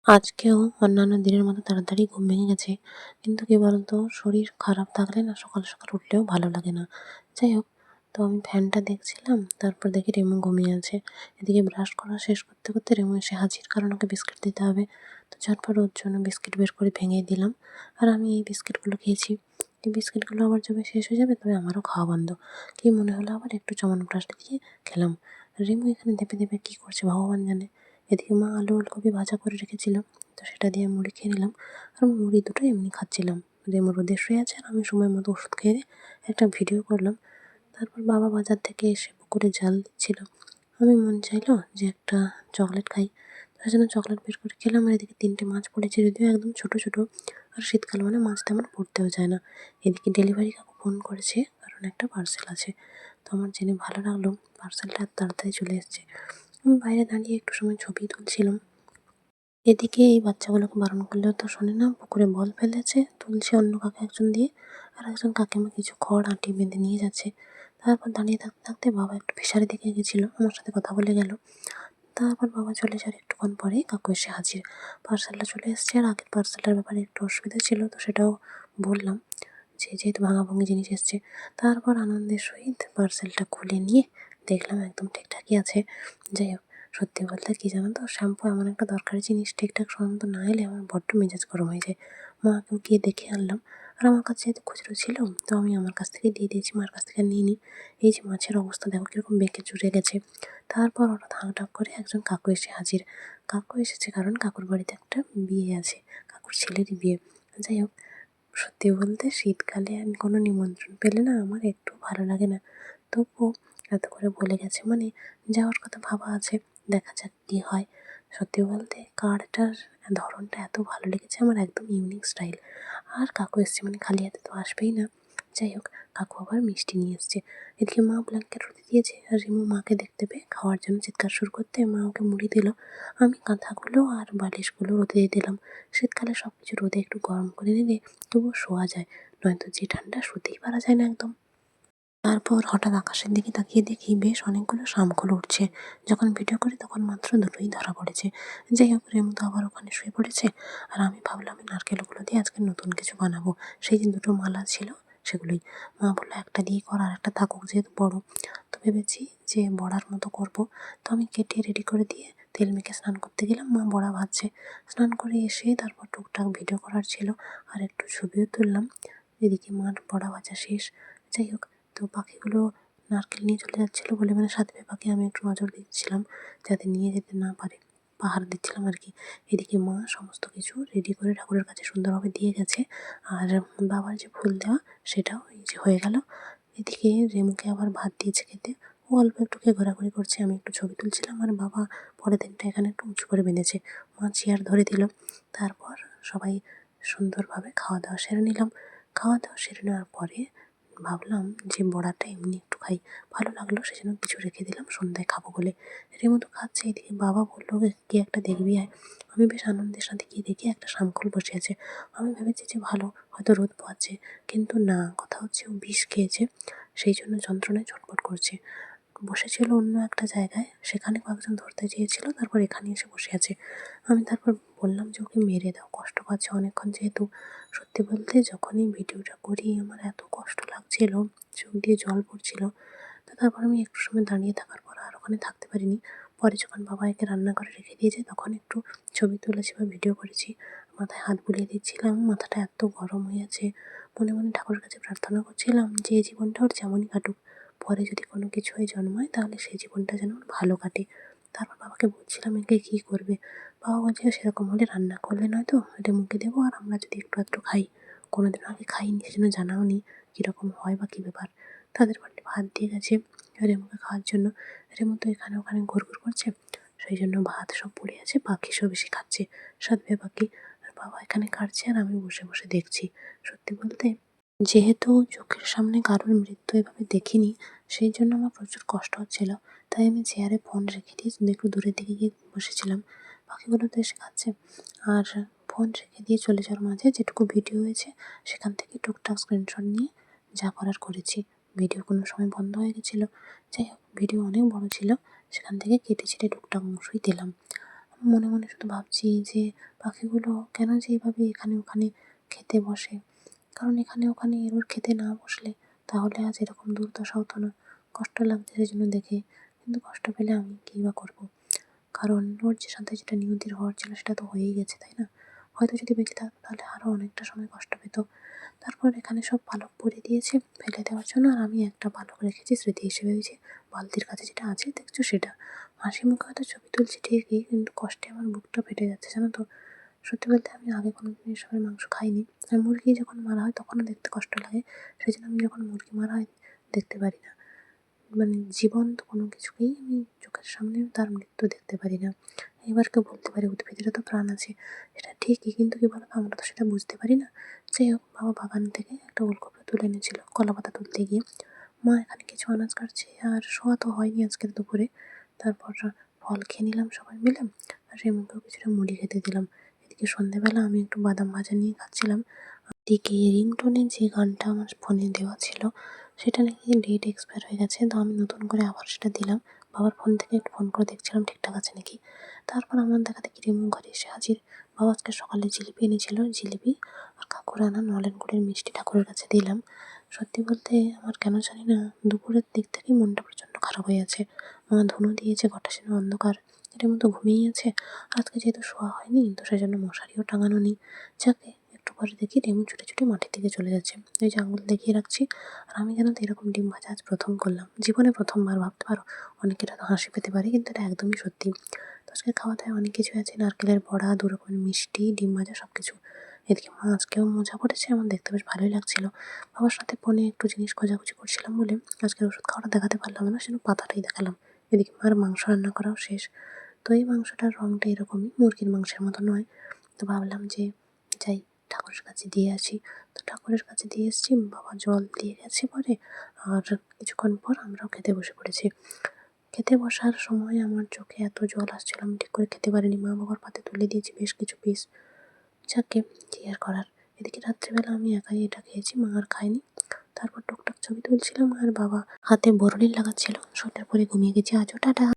আজকেও অন্যান্য দিনের মতো তাড়াতাড়ি ঘুম ভেঙে গেছে। কিন্তু কি বলতো, শরীর খারাপ থাকলে না সকাল, সকাল উঠলেও ভালো লাগে না। যাই হোক, তো আমি ফ্যানটা দেখছিলাম, তারপর দেখি রেমো ঘুমিয়ে আছে। এদিকে ব্রাশ করা শেষ করতে, করতে রেমো এসে হাজির, কারণ ওকে বিস্কিট দিতে হবে। তো ঝটপট ওর জন্য বিস্কিট বের করে ভেঙে দিলাম। আর আমি এই বিস্কিটগুলো খেয়েছি। এই বিস্কিটগুলো আবার যবে শেষ হয়ে যাবে তবে আমারও খাওয়া বন্ধ। কি মনে হলো আবার একটু চ্যবনপ্রাশ দিয়ে খেলাম। রেমো এখানে ধেপে, ধেপে কি করছে ভগবান জানে। এদিকে মা আলু ওলকপি ভাজা করে রেখেছিল। তো সেটা দিয়ে মুড়ি খেয়ে নিলাম। আর মুড়ি দুটো এমনি খাচ্ছিলাম। রেমো রোদে শুয়ে আছে আর আমি সময় মতো ওষুধ খেয়ে একটা ভিডিও করলাম। তারপর বাবা বাজার থেকে এসে পুকুরে জাল দিচ্ছিল। আমি মন চাইলো যে একটা চকলেট খাই। তার জন্য চকলেট বের করে খেলাম। আর এদিকে 3টে মাছ পড়েছে, যদিও একদম ছোট, ছোট। আর শীতকাল মানে মাছ তেমন পড়তেও চায় না। এদিকে ডেলিভারি কাকু ফোন করেছে, কারণ একটা পার্সেল আছে। তো আমার জেনে ভালো লাগলো, পার্সেলটা এত তাড়াতাড়ি চলে এসেছে। আমি বাইরে দাঁড়িয়ে একটু সময় ছবি তুলছিলাম। এদিকে এই বাচ্চাগুলোকে বারণ করলেও তো শোনে না, পুকুরে বল ফেলেছে, তুলছে অন্য কাকা একজন দিয়ে। আর একজন কাকিমা কিছু খড় আঁটি বেঁধে নিয়ে যাচ্ছে। তারপর দাঁড়িয়ে থাকতে থাকতে বাবা একটু ফিশারি দিকে গেছিলো, আমার সাথে কথা বলে গেল। তারপর বাবা চলে যাওয়ার একটুক্ষণ পরে কাকু এসে হাজির। পার্সেলটা চলে এসেছে। আর আগের পার্সেলটার ব্যাপারে একটু অসুবিধা ছিল, তো সেটাও বললাম যে যেহেতু ভাঙাভাঙি জিনিস এসছে। তারপর আনন্দের সহিত পার্সেলটা খুলে নিয়ে দেখলাম একদম ঠিকঠাকই আছে। যাই হোক, সত্যি বলতে কি জানো তো, শ্যাম্পু এমন একটা দরকারি জিনিস, ঠিকঠাক সময় মতো না এলে আমার বড্ড মেজাজ গরম হয়ে যায়। মাকেও গিয়ে দেখে আনলাম। আর আমার কাছে যেহেতু খুচরো ছিল, তো আমি আমার কাছ থেকে দিয়ে দিয়েছি, মার কাছ থেকে আর নিইনি। এই যে মাছের অবস্থা দেখো কিরকম বেঁকে চুরে গেছে। তারপর হঠাৎ হাঁকডাক করে একজন কাকু এসে হাজির। কাকু এসেছে কারণ কাকুর বাড়িতে একটা বিয়ে আছে, কাকুর ছেলেরই বিয়ে। যাই হোক, সত্যি বলতে শীতকালে আমি কোনো নিমন্ত্রণ পেলে না আমার একটু ভালো লাগে না। তবুও এত করে বলে গেছে মানে যাওয়ার কথা ভাবা আছে, দেখা যাক কী হয়। সত্যি বলতে কার্ডটার ধরনটা এত ভালো লেগেছে আমার, একদম ইউনিক স্টাইল। আর কাকু এসছে মানে খালি হাতে তো আসবেই না। যাই হোক, কাকু আবার মিষ্টি নিয়ে এসছে। এদিকে মা ব্ল্যাঙ্কেট রোদে দিয়েছে আর রিমু মাকে দেখতে পেয়ে খাওয়ার জন্য চিৎকার শুরু করতে মা ওকে মুড়ি দিল। আমি কাঁথাগুলো আর বালিশগুলো রোদে দিয়ে দিলাম। শীতকালে সব কিছু রোদে একটু গরম করে নিলে তবুও শোয়া যায়, নয়তো যে ঠান্ডা শুতেই পারা যায় না একদম। তারপর হঠাৎ আকাশের দিকে তাকিয়ে দেখি বেশ অনেকগুলো শামুক উঠছে। যখন ভিডিও করি তখন মাত্র দুটোই ধরা পড়েছে। যাই হোক, রেমু তো আবার ওখানে শুয়ে পড়েছে। আর আমি ভাবলাম এই নারকেলগুলো দিয়ে আজকে নতুন কিছু বানাবো। সেই যে দুটো মালা ছিল সেগুলোই। মা বললো একটা দিয়ে কর, আর একটা থাকুক যেহেতু বড়। তো ভেবেছি যে বড়ার মতো করব। তো আমি কেটে রেডি করে দিয়ে তেল মেখে স্নান করতে গেলাম, মা বড়া ভাজছে। স্নান করে এসে তারপর টুকটাক ভিডিও করার ছিল, আর একটু ছবিও তুললাম। এদিকে মার বড়া ভাজা শেষ। যাই হোক, তো পাখিগুলো নারকেল নিয়ে চলে যাচ্ছিলো বলে, মানে সাথে পাখি, আমি একটু নজর দিচ্ছিলাম যাতে নিয়ে যেতে না পারে, পাহারা দিচ্ছিলাম আর কি। এদিকে মা সমস্ত কিছু রেডি করে ঠাকুরের কাছে সুন্দরভাবে দিয়ে গেছে। আর বাবার যে ফুল দেওয়া সেটাও এই যে হয়ে গেল। এদিকে রেমুকে আবার ভাত দিয়েছে খেতে। ও অল্প একটু খেয়ে ঘোরাঘুরি করছে, আমি একটু ছবি তুলছিলাম। আর বাবা পরের দিনটা এখানে একটু উঁচু করে বেঁধেছে, মা চেয়ার ধরে দিল। তারপর সবাই সুন্দরভাবে খাওয়া দাওয়া সেরে নিলাম। খাওয়া দাওয়া সেরে নেওয়ার পরে ভাবলাম যে বড়াটা এমনি একটু খাই, ভালো লাগলো, সেজন্য কিছু রেখে দিলাম সন্ধ্যায় খাবো বলে। রেমু তো খাচ্ছে। এদিকে বাবা বললো কি একটা দেখবি আয়। আমি বেশ আনন্দের সাথে গিয়ে দেখি একটা শামুক বসে আছে। আমি ভেবেছি যে ভালো, হয়তো রোদ পোয়াচ্ছে, কিন্তু না, কথা হচ্ছে ও বিষ খেয়েছে, সেই জন্য যন্ত্রণায় ছটফট করছে। বসেছিল অন্য একটা জায়গায়, সেখানে কয়েকজন ধরতে চেয়েছিল, তারপর এখানে এসে বসে আছে। আমি তারপর বললাম যে ওকে মেরে দাও, কষ্ট পাচ্ছে অনেকক্ষণ যেহেতু। সত্যি বলতে যখনই ভিডিওটা করি আমার এত কষ্ট লাগছিল, চোখ দিয়ে জল পড়ছিল। তো তারপর আমি একটু সময় দাঁড়িয়ে থাকার পর আর ওখানে থাকতে পারিনি। পরে যখন বাবা একে রান্নাঘরে রেখে দিয়েছে তখন একটু ছবি তুলেছি বা ভিডিও করেছি। মাথায় হাত বুলিয়ে দিচ্ছিলাম, মাথাটা এত গরম হয়ে আছে। মনে মনে ঠাকুরের কাছে প্রার্থনা করছিলাম যে এই জীবনটা ওর যেমনই কাটুক, পরে যদি কোনো কিছু হয়ে জন্মায় তাহলে সেই জীবনটা যেন ওর ভালো কাটে। তারপর বাবাকে বলছিলাম একে কী করবে। বাবা বলছে সেরকম হলে রান্না করলে নয়তো এটা মুখে দেবো, আর আমরা যদি একটু আধটু খাই। কোনোদিনও আগে খাইনি, সেজন্য জানাও নি কীরকম হয় বা কী ব্যাপার। তাদের বাড়িতে ভাত দিয়ে গেছে রেমুকে খাওয়ার জন্য। রেমু তো এখানে ওখানে ঘুরঘুর করছে, সেই জন্য ভাত সব পড়ে আছে, পাখি সব এসে খাচ্ছে, সাথে পাখি। আর বাবা এখানে কাটছে আর আমি বসে বসে দেখছি। সত্যি বলতে যেহেতু চোখের সামনে কারোর মৃত্যু এভাবে দেখিনি, সেই জন্য আমার প্রচুর কষ্ট হচ্ছিল। তাই আমি চেয়ারে ফোন রেখে দিয়ে একটু দূরের দিকে গিয়ে বসেছিলাম। পাখিগুলো তো এসে খাচ্ছে। আর ফোন রেখে দিয়ে চলে যাওয়ার মাঝে যেটুকু ভিডিও হয়েছে সেখান থেকে টুকটাক স্ক্রিনশট নিয়ে যা করার করেছি। ভিডিও কোনো সময় বন্ধ হয়ে গেছিলো। যাই হোক, ভিডিও অনেক বড় ছিল, সেখান থেকে কেটে ছেটে টুকটাক অংশই দিলাম। মনে মনে শুধু ভাবছি যে পাখিগুলো কেন যে এভাবে এখানে ওখানে খেতে বসে। কারণ এখানে ওখানে এবার খেতে না বসলে তাহলে আজ এরকম দুর্দশা হতো না। কষ্ট লাগছে সেজন্য দেখে, কিন্তু কষ্ট পেলে আমি কী বা করবো? কারণ ওর যে সাথে যেটা নিয়তির হওয়ার ছিল সেটা তো হয়েই গেছে, তাই না? হয়তো যদি বেঁচে থাকতো তাহলে আরো অনেকটা সময় কষ্ট পেত। তারপর এখানে সব পালক পরিয়ে দিয়েছে ফেলে দেওয়ার জন্য, আর আমি একটা পালক রেখেছি স্মৃতি হিসেবে, ওই যে বালতির কাছে যেটা আছে দেখছো সেটা। হাসি মুখে হয়তো ছবি তুলছি ঠিকই, কিন্তু কষ্টে আমার বুকটা ফেটে যাচ্ছে, জানো তো? সত্যি বলতে আমি আগে কোনোদিন এসবের মাংস খাইনি। আর মুরগি যখন মারা হয় তখনও দেখতে কষ্ট লাগে। সেজন্য আমি যখন মুরগি মারা হয় দেখতে পারি না। মানে জীবন্ত কোনো কিছুকেই আমি চোখের সামনে তার মৃত্যু দেখতে পারি না। এবার কেউ বলতে পারে উদ্ভিদেরও তো প্রাণ আছে। সেটা ঠিকই, কিন্তু কি বলতো আমরা তো সেটা বুঝতে পারি না। যাই হোক, বাবা বাগান থেকে একটা ওলকপি তুলে এনেছিল কলাপাতা তুলতে গিয়ে। মা এখানে কিছু আনাজ কাটছে, আর শোয়া তো হয়নি আজকের দুপুরে। তারপর ফল খেয়ে নিলাম সবাই মিলে, আর রেমুকেও কিছুটা মুড়ি খেতে দিলাম। এদিকে সন্ধ্যেবেলা আমি একটু বাদাম ভাজা নিয়ে খাচ্ছিলাম। এদিকে রিংটোনে যে গানটা আমার ফোনে দেওয়া ছিল সেটা নাকি ডেট এক্সপায়ার হয়ে গেছে, তো আমি নতুন করে আবার সেটা দিলাম। বাবার ফোন থেকে একটু ফোন করে দেখছিলাম ঠিকঠাক আছে নাকি। তারপর আমার দেখা দেখি রিমু ঘরে এসে হাজির। বাবা আজকে সকালে জিলিপি এনেছিল, জিলিপি আর কাকুর আনা নলেন গুড়ের মিষ্টি ঠাকুরের কাছে দিলাম। সত্যি বলতে আমার কেন জানি না দুপুরের দিক থেকেই মনটা প্রচণ্ড খারাপ হয়ে আছে। মা ধুনো দিয়েছে, ঘরটা যেন অন্ধকার, এটার মতো ঘুমিয়েই আছে। আজকে যেহেতু শোয়া হয়নি তো সেজন্য মশারিও টাঙানো নেই। যাকে একটু পরে দেখি রিমু ছুটে ছুটে মাঠের দিকে চলে যাচ্ছে। ওই যে আঙুল দেখিয়ে রাখছি। আর আমি জানো তো এরকম ডিম ভাজা আজ প্রথম করলাম, জীবনে প্রথমবার, ভাবতে পারো। অনেকের হয়তো হাসি পেতে পারে, কিন্তু এটা একদমই সত্যি। তো আজকে খাওয়া দাওয়ায় অনেক কিছু আছে, নারকেলের বড়া, 2 রকমের মিষ্টি, ডিম ভাজা সবকিছু। এদিকে মা আজকেও মোজা পড়েছে, আমার দেখতে বেশ ভালোই লাগছিল। বাবার সাথে ফোনে একটু জিনিস খোঁজাখুঁজি করছিলাম বলে আজকের ওষুধ খাওয়াটা দেখাতে পারলাম না, সেজন্য পাতাটাই দেখালাম। এদিকে মার মাংস রান্না করাও শেষ। তো এই মাংসটার রংটা এরকমই, মুরগির মাংসের মতো নয়। তো ভাবলাম যে যাই ঠাকুরের কাছে দিয়ে আসি। তো ঠাকুরের কাছে দিয়ে এসেছি, বাবা জল দিয়ে গেছে পরে। আর কিছুক্ষণ পর আমরাও খেতে বসে পড়েছি। খেতে বসার সময় আমার চোখে এত জল আসছিল আমি ঠিক করে খেতে পারিনি। মা বাবার পাতে তুলে দিয়েছি বেশ কিছু পিস। যাকে কি আর করার। এদিকে রাত্রিবেলা আমি একাই এটা খেয়েছি, মা আর খায়নি। তারপর টুকটাক ছবি তুলছিলাম আর বাবা হাতে বড়নি লাগাচ্ছিল। সোয়েটার পরে ঘুমিয়ে গেছি। আজও টাটা।